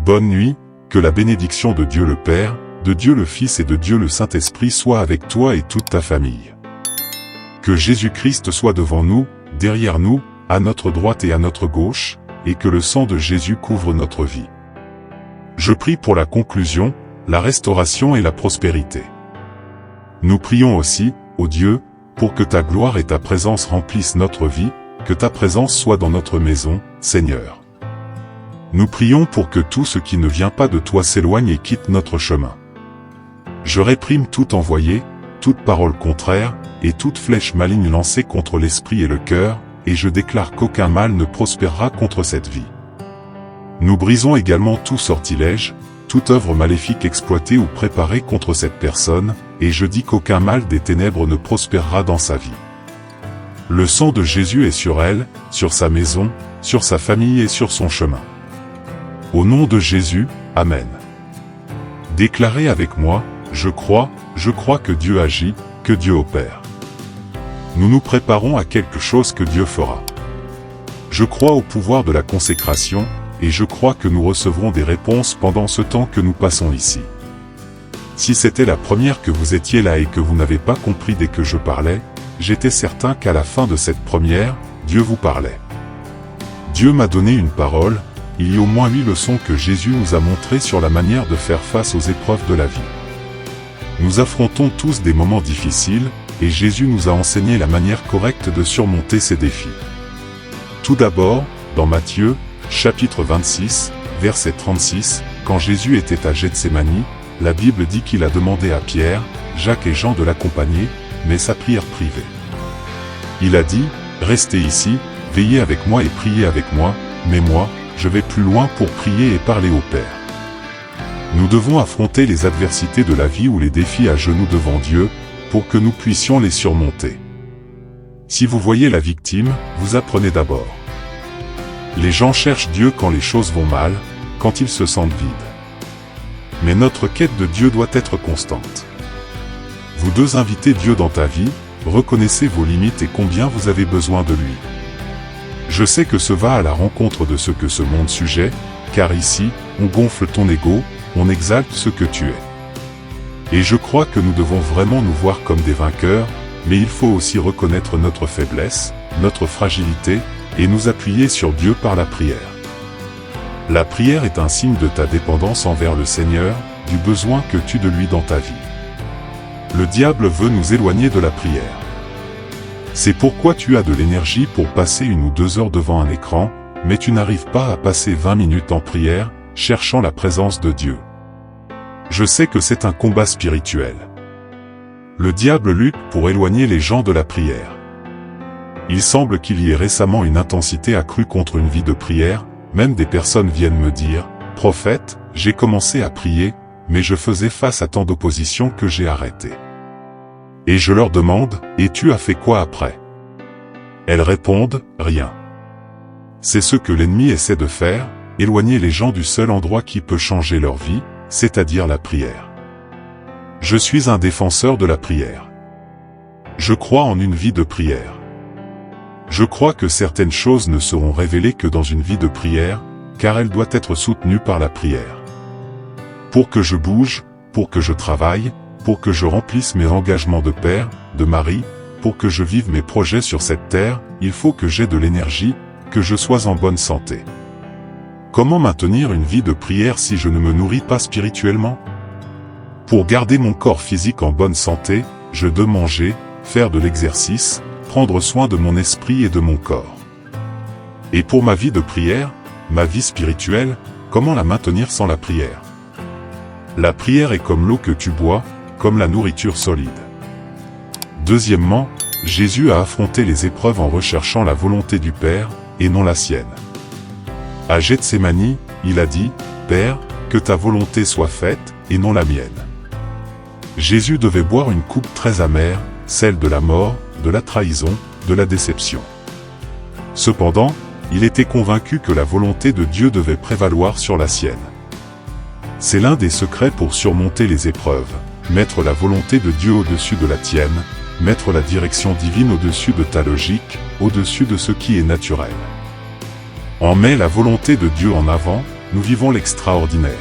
Bonne nuit, que la bénédiction de Dieu le Père, de Dieu le Fils et de Dieu le Saint-Esprit soit avec toi et toute ta famille. Que Jésus-Christ soit devant nous, derrière nous, à notre droite et à notre gauche, et que le sang de Jésus couvre notre vie. Je prie pour la conclusion, la restauration et la prospérité. Nous prions aussi, ô Dieu, pour que ta gloire et ta présence remplissent notre vie, que ta présence soit dans notre maison, Seigneur. Nous prions pour que tout ce qui ne vient pas de toi s'éloigne et quitte notre chemin. Je réprime tout envoyé, toute parole contraire, et toute flèche maligne lancée contre l'esprit et le cœur, et je déclare qu'aucun mal ne prospérera contre cette vie. Nous brisons également tout sortilège, toute œuvre maléfique exploitée ou préparée contre cette personne, et je dis qu'aucun mal des ténèbres ne prospérera dans sa vie. Le sang de Jésus est sur elle, sur sa maison, sur sa famille et sur son chemin. Au nom de Jésus, Amen. Déclarez avec moi, je crois que Dieu agit, que Dieu opère. Nous nous préparons à quelque chose que Dieu fera. Je crois au pouvoir de la consécration, et je crois que nous recevrons des réponses pendant ce temps que nous passons ici. Si c'était la première que vous étiez là et que vous n'avez pas compris dès que je parlais, j'étais certain qu'à la fin de cette première, Dieu vous parlait. Dieu m'a donné une parole, il y a au moins 8 leçons que Jésus nous a montrées sur la manière de faire face aux épreuves de la vie. Nous affrontons tous des moments difficiles, et Jésus nous a enseigné la manière correcte de surmonter ces défis. Tout d'abord, dans Matthieu, chapitre 26, verset 36, quand Jésus était à Gethsémani, la Bible dit qu'il a demandé à Pierre, Jacques et Jean de l'accompagner, mais sa prière privée. Il a dit, « Restez ici, veillez avec moi et priez avec moi, mais moi, je vais plus loin pour prier et parler au Père. » Nous devons affronter les adversités de la vie ou les défis à genoux devant Dieu, pour que nous puissions les surmonter. Si vous voyez la victime, vous apprenez d'abord. Les gens cherchent Dieu quand les choses vont mal, quand ils se sentent vides. Mais notre quête de Dieu doit être constante. Vous deux invitez Dieu dans ta vie, reconnaissez vos limites et combien vous avez besoin de lui. Je sais que ce va à la rencontre de ce que ce monde sujet, car ici, on gonfle ton ego, on exalte ce que tu es. Et je crois que nous devons vraiment nous voir comme des vainqueurs, mais il faut aussi reconnaître notre faiblesse, notre fragilité, et nous appuyer sur Dieu par la prière. La prière est un signe de ta dépendance envers le Seigneur, du besoin que tu as de lui dans ta vie. Le diable veut nous éloigner de la prière. C'est pourquoi tu as de l'énergie pour passer 1 ou 2 heures devant un écran, mais tu n'arrives pas à passer 20 minutes en prière, cherchant la présence de Dieu. Je sais que c'est un combat spirituel. Le diable lutte pour éloigner les gens de la prière. Il semble qu'il y ait récemment une intensité accrue contre une vie de prière, même des personnes viennent me dire, « Prophète, j'ai commencé à prier, mais je faisais face à tant d'opposition que j'ai arrêté. » Et je leur demande, « Et tu as fait quoi après ?» Elles répondent, « Rien. » C'est ce que l'ennemi essaie de faire, éloigner les gens du seul endroit qui peut changer leur vie, c'est-à-dire la prière. Je suis un défenseur de la prière. Je crois en une vie de prière. Je crois que certaines choses ne seront révélées que dans une vie de prière, car elle doit être soutenue par la prière. Pour que je bouge, pour que je travaille, pour que je remplisse mes engagements de père, de mari, pour que je vive mes projets sur cette terre, il faut que j'aie de l'énergie, que je sois en bonne santé. Comment maintenir une vie de prière si je ne me nourris pas spirituellement? Pour garder mon corps physique en bonne santé, je dois manger, faire de l'exercice, prendre soin de mon esprit et de mon corps. Et pour ma vie de prière, ma vie spirituelle, comment la maintenir sans la prière? La prière est comme l'eau que tu bois, comme la nourriture solide. Deuxièmement, Jésus a affronté les épreuves en recherchant la volonté du Père, et non la sienne. À Gethsémani, il a dit, « Père, que ta volonté soit faite, et non la mienne. » Jésus devait boire une coupe très amère, celle de la mort, de la trahison, de la déception. Cependant, il était convaincu que la volonté de Dieu devait prévaloir sur la sienne. C'est l'un des secrets pour surmonter les épreuves, mettre la volonté de Dieu au-dessus de la tienne, mettre la direction divine au-dessus de ta logique, au-dessus de ce qui est naturel. On met la volonté de Dieu en avant, nous vivons l'extraordinaire.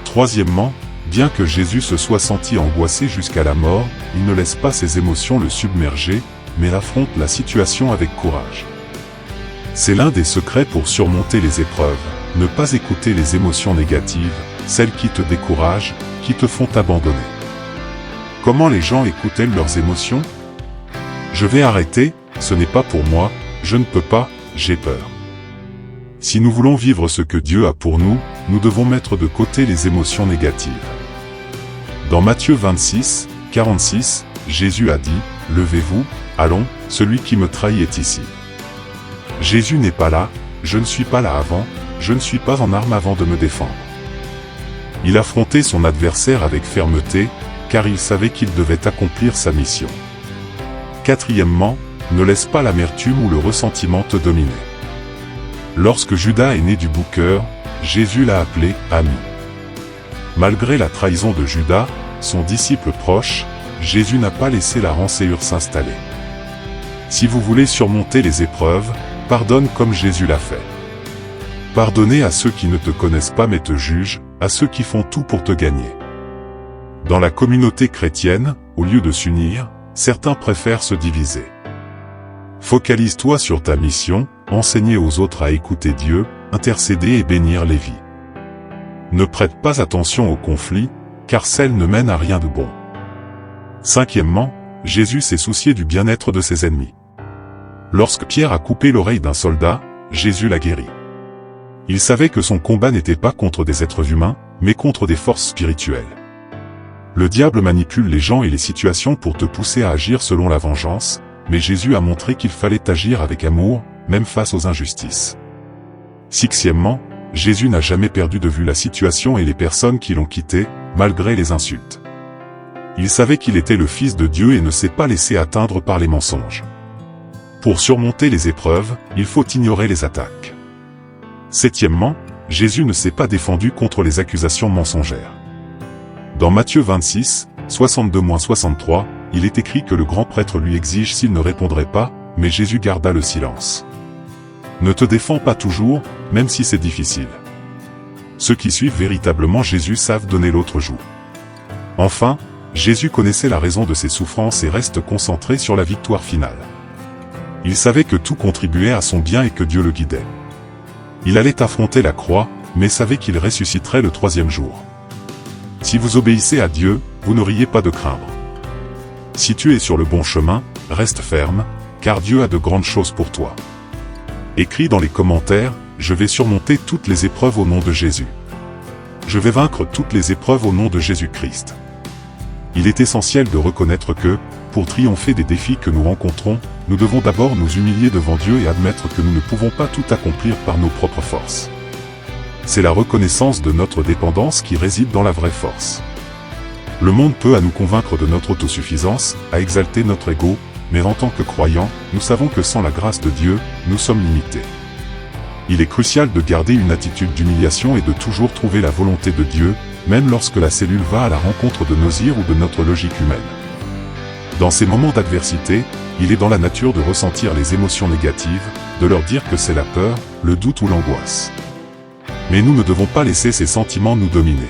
Troisièmement, bien que Jésus se soit senti angoissé jusqu'à la mort, il ne laisse pas ses émotions le submerger, mais affronte la situation avec courage. C'est l'un des secrets pour surmonter les épreuves, ne pas écouter les émotions négatives, celles qui te découragent, qui te font abandonner. Comment les gens écoutent-ils leurs émotions? Je vais arrêter, ce n'est pas pour moi, je ne peux pas, j'ai peur. Si nous voulons vivre ce que Dieu a pour nous, nous devons mettre de côté les émotions négatives. Dans Matthieu 26, 46, Jésus a dit, « Levez-vous, allons, celui qui me trahit est ici. » Jésus n'est pas là, je ne suis pas là avant, je ne suis pas en armes avant de me défendre. Il affrontait son adversaire avec fermeté, car il savait qu'il devait accomplir sa mission. Quatrièmement, ne laisse pas l'amertume ou le ressentiment te dominer. Lorsque Judas est né du bouqueur, Jésus l'a appelé « ami ». Malgré la trahison de Judas, son disciple proche, Jésus n'a pas laissé la rancœur s'installer. Si vous voulez surmonter les épreuves, pardonne comme Jésus l'a fait. Pardonnez à ceux qui ne te connaissent pas mais te jugent, à ceux qui font tout pour te gagner. Dans la communauté chrétienne, au lieu de s'unir, certains préfèrent se diviser. Focalise-toi sur ta mission, enseigner aux autres à écouter Dieu, intercéder et bénir les vies. Ne prête pas attention aux conflits, car celles ne mènent à rien de bon. Cinquièmement, Jésus s'est soucié du bien-être de ses ennemis. Lorsque Pierre a coupé l'oreille d'un soldat, Jésus l'a guéri. Il savait que son combat n'était pas contre des êtres humains, mais contre des forces spirituelles. Le diable manipule les gens et les situations pour te pousser à agir selon la vengeance, mais Jésus a montré qu'il fallait agir avec amour, même face aux injustices. Sixièmement, Jésus n'a jamais perdu de vue la situation et les personnes qui l'ont quitté, malgré les insultes. Il savait qu'il était le Fils de Dieu et ne s'est pas laissé atteindre par les mensonges. Pour surmonter les épreuves, il faut ignorer les attaques. Septièmement, Jésus ne s'est pas défendu contre les accusations mensongères. Dans Matthieu 26, 62-63, il est écrit que le grand prêtre lui exige s'il ne répondrait pas, mais Jésus garda le silence. Ne te défends pas toujours, même si c'est difficile. Ceux qui suivent véritablement Jésus savent donner l'autre joue. Enfin, Jésus connaissait la raison de ses souffrances et reste concentré sur la victoire finale. Il savait que tout contribuait à son bien et que Dieu le guidait. Il allait affronter la croix, mais savait qu'il ressusciterait le troisième jour. Si vous obéissez à Dieu, vous n'auriez pas de craindre. Si tu es sur le bon chemin, reste ferme, car Dieu a de grandes choses pour toi. Écris dans les commentaires, je vais surmonter toutes les épreuves au nom de Jésus. Je vais vaincre toutes les épreuves au nom de Jésus-Christ. Il est essentiel de reconnaître que, pour triompher des défis que nous rencontrons, nous devons d'abord nous humilier devant Dieu et admettre que nous ne pouvons pas tout accomplir par nos propres forces. C'est la reconnaissance de notre dépendance qui réside dans la vraie force. Le monde peut à nous convaincre de notre autosuffisance, à exalter notre ego, mais en tant que croyants, nous savons que sans la grâce de Dieu, nous sommes limités. Il est crucial de garder une attitude d'humiliation et de toujours trouver la volonté de Dieu, même lorsque la cellule va à la rencontre de nos ires ou de notre logique humaine. Dans ces moments d'adversité, il est dans la nature de ressentir les émotions négatives, de leur dire que c'est la peur, le doute ou l'angoisse. Mais nous ne devons pas laisser ces sentiments nous dominer.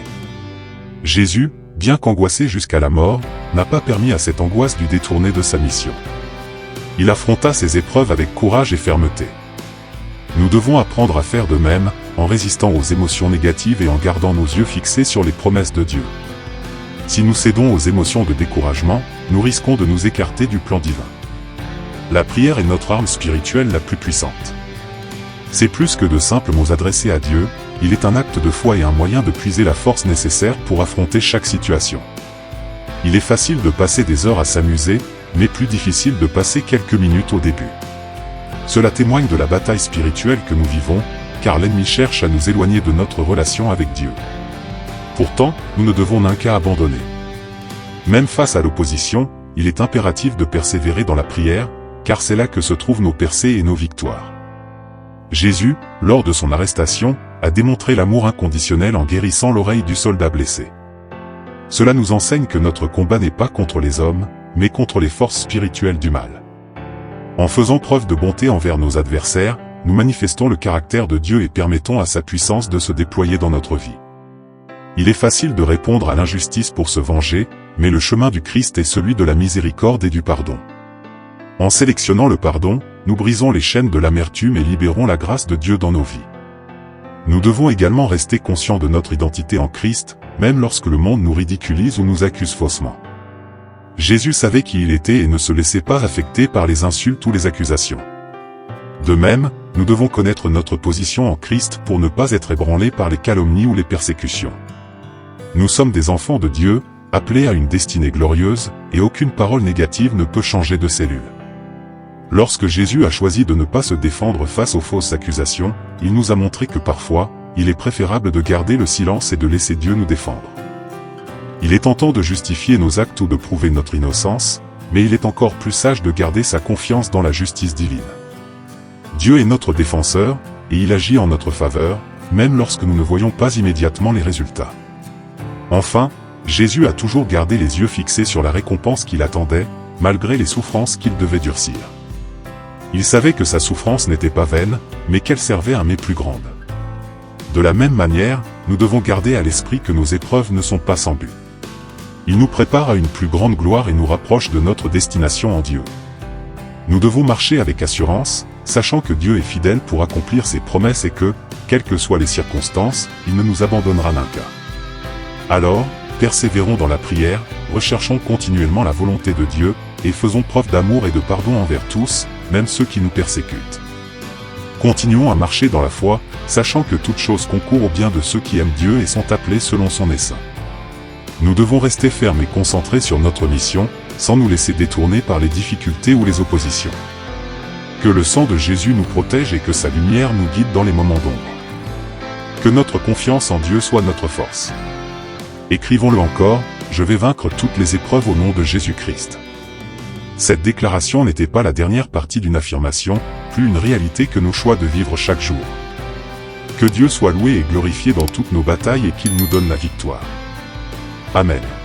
Jésus, bien qu'angoissé jusqu'à la mort, n'a pas permis à cette angoisse de détourner de sa mission. Il affronta ces épreuves avec courage et fermeté. Nous devons apprendre à faire de même, en résistant aux émotions négatives et en gardant nos yeux fixés sur les promesses de Dieu. Si nous cédons aux émotions de découragement, nous risquons de nous écarter du plan divin. La prière est notre arme spirituelle la plus puissante. C'est plus que de simples mots adressés à Dieu, il est un acte de foi et un moyen de puiser la force nécessaire pour affronter chaque situation. Il est facile de passer des heures à s'amuser, mais plus difficile de passer quelques minutes au début. Cela témoigne de la bataille spirituelle que nous vivons, car l'ennemi cherche à nous éloigner de notre relation avec Dieu. Pourtant, nous ne devons d'un cas abandonner. Même face à l'opposition, il est impératif de persévérer dans la prière, car c'est là que se trouvent nos percées et nos victoires. Jésus, lors de son arrestation, a démontré l'amour inconditionnel en guérissant l'oreille du soldat blessé. Cela nous enseigne que notre combat n'est pas contre les hommes, mais contre les forces spirituelles du mal. En faisant preuve de bonté envers nos adversaires, nous manifestons le caractère de Dieu et permettons à sa puissance de se déployer dans notre vie. Il est facile de répondre à l'injustice pour se venger, mais le chemin du Christ est celui de la miséricorde et du pardon. En sélectionnant le pardon, nous brisons les chaînes de l'amertume et libérons la grâce de Dieu dans nos vies. Nous devons également rester conscients de notre identité en Christ, même lorsque le monde nous ridiculise ou nous accuse faussement. Jésus savait qui il était et ne se laissait pas affecter par les insultes ou les accusations. De même, nous devons connaître notre position en Christ pour ne pas être ébranlés par les calomnies ou les persécutions. Nous sommes des enfants de Dieu, appelés à une destinée glorieuse, et aucune parole négative ne peut changer de cellule. Lorsque Jésus a choisi de ne pas se défendre face aux fausses accusations, il nous a montré que parfois, il est préférable de garder le silence et de laisser Dieu nous défendre. Il est tentant de justifier nos actes ou de prouver notre innocence, mais il est encore plus sage de garder sa confiance dans la justice divine. Dieu est notre défenseur, et il agit en notre faveur, même lorsque nous ne voyons pas immédiatement les résultats. Enfin, Jésus a toujours gardé les yeux fixés sur la récompense qu'il attendait, malgré les souffrances qu'il devait durcir. Il savait que sa souffrance n'était pas vaine, mais qu'elle servait à un mais plus grande. De la même manière, nous devons garder à l'esprit que nos épreuves ne sont pas sans but. Il nous prépare à une plus grande gloire et nous rapproche de notre destination en Dieu. Nous devons marcher avec assurance, sachant que Dieu est fidèle pour accomplir ses promesses et que, quelles que soient les circonstances, il ne nous abandonnera d'un cas. Alors, persévérons dans la prière, recherchons continuellement la volonté de Dieu, et faisons preuve d'amour et de pardon envers tous, même ceux qui nous persécutent. Continuons à marcher dans la foi, sachant que toute chose concourt au bien de ceux qui aiment Dieu et sont appelés selon son dessein. Nous devons rester fermes et concentrés sur notre mission, sans nous laisser détourner par les difficultés ou les oppositions. Que le sang de Jésus nous protège et que sa lumière nous guide dans les moments d'ombre. Que notre confiance en Dieu soit notre force. Écrivons-le encore, je vais vaincre toutes les épreuves au nom de Jésus-Christ. Cette déclaration n'était pas la dernière partie d'une affirmation, plus une réalité que nos choix de vivre chaque jour. Que Dieu soit loué et glorifié dans toutes nos batailles et qu'il nous donne la victoire. Amen.